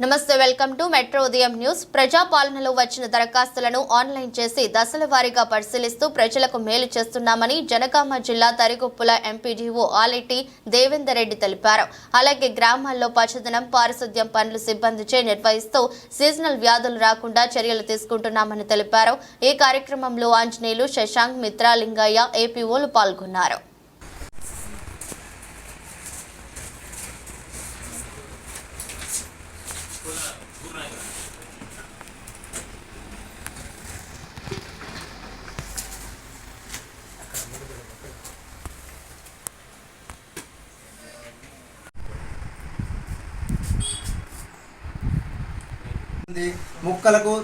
నమస్తే, welcome to metro ఉదయం news. ప్రజాపాలనలో వచ్చిన దరఖాస్తులను ఆన్లైన్ చేసి దశల వారీగా పరిశీలిస్తూ ప్రజలకు మేలు చేస్తున్నామని జనగామ జిల్లా తరిగొప్పుల ఎంపీడీఓ ఆలెటి దేవేందర్ రెడ్డి తెలిపారు. అలాగే గ్రామాల్లో పచ్చదనం, పారిశుద్ధ్యం పనులు సిబ్బందిచే నిర్వహిస్తూ సీజనల్ వ్యాధులు రాకుండా చర్యలు తీసుకుంటున్నామని తెలిపారు. ఈ కార్యక్రమంలో ఆంజనేయులు, శశాంక్, మిత్ర, లింగయ్య, ఏపీఓలు పాల్గొన్నారు.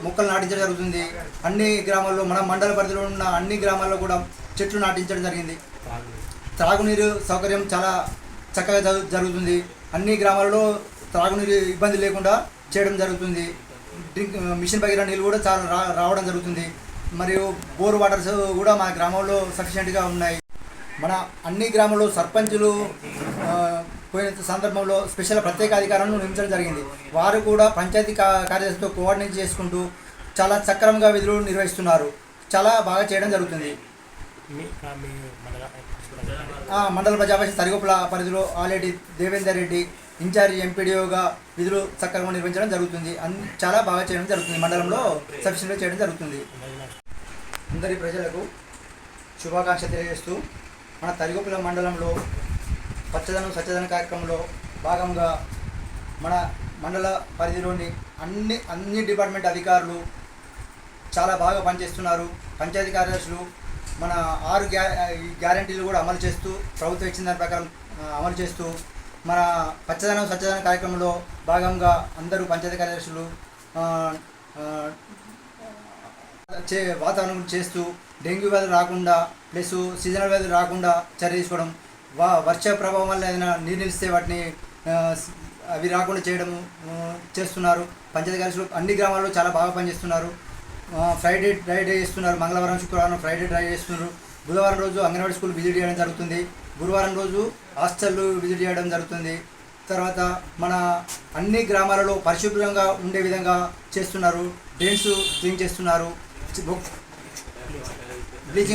మొక్కలు నాటించడం జరుగుతుంది. అన్ని గ్రామాల్లో, మన మండల పరిధిలో ఉన్న అన్ని గ్రామాల్లో కూడా చెట్లు నాటించడం జరిగింది. త్రాగునీరు సౌకర్యం చాలా చక్కగా జరుగుతుంది. అన్ని గ్రామాల్లో త్రాగునీరు ఇబ్బంది లేకుండా చేయడం జరుగుతుంది. మిషన్ భగీరథ నీళ్ళు కూడా చాలా రావడం జరుగుతుంది. మరియు బోర్ వాటర్స్ కూడా మా గ్రామంలో సఫిషియెంట్గా ఉన్నాయి. మన అన్ని గ్రామాల్లో సర్పంచులు పోయిన సందర్భంలో స్పెషల్ ప్రత్యేక అధికారులను నియమించడం జరిగింది. వారు కూడా పంచాయతీ కార్యదర్శితో కోఆర్డినేట్ చేసుకుంటూ చాలా సక్రమంగా విధులు నిర్వహిస్తున్నారు. చాలా బాగా చేయడం జరుగుతుంది. మండల ప్రజాపరిషత్ తరిగొప్పుల పరిధిలో ఆలెటి దేవేందర్ రెడ్డి ఇన్ఛార్జి ఎంపీడీఓగా విధులు సక్రమంగా నిర్వహించడం జరుగుతుంది. చాలా బాగా చేయడం జరుగుతుంది. మండలంలో సఫిషియెంట్గా చేయడం జరుగుతుంది. అందరి ప్రజలకు శుభాకాంక్ష తెలియజేస్తూ మన తరిగొప్పుల మండలంలో పచ్చదనం స్వచ్ఛదనం కార్యక్రమంలో భాగంగా మన మండల పరిధిలోని అన్ని డిపార్ట్మెంట్ అధికారులు చాలా బాగా పనిచేస్తున్నారు. పంచాయతీ కార్యదర్శులు మన 6 గ్యారెంటీలు కూడా అమలు చేస్తూ, ప్రభుత్వం ఇచ్చిన దాని ప్రకారం అమలు చేస్తూ మన పచ్చదనం స్వచ్ఛదనం కార్యక్రమంలో భాగంగా అందరూ పంచాయతీ కార్యదర్శులు వాతావరణం చేస్తూ డెంగ్యూ వ్యాధులు రాకుండా, ప్లస్ సీజనల్ వ్యాధులు రాకుండా చర్య తీసుకోవడం, వర్ష ప్రభావం వల్ల ఏదైనా నీరు నిలిస్తే వాటిని అవి రాకుండా చేయడం చేస్తున్నారు. పంచాయతీ కార్యదర్శులు అన్ని గ్రామాల్లో చాలా బాగా పనిచేస్తున్నారు. ఫ్రైడే డ్రై డే చేస్తున్నారు. మంగళవారం, శుక్రవారం ఫ్రైడే డ్రై చేస్తున్నారు. బుధవారం రోజు అంగన్వాడీ స్కూల్ విజిట్ చేయడం జరుగుతుంది. గురువారం రోజు హాస్టల్ విజిట్ చేయడం జరుగుతుంది. తర్వాత మన అన్ని గ్రామాలలో పరిశుభ్రంగా ఉండే విధంగా చేస్తున్నారు. డ్రైన్స్ క్లీన్ చేస్తున్నారు. బ్లీచింగ్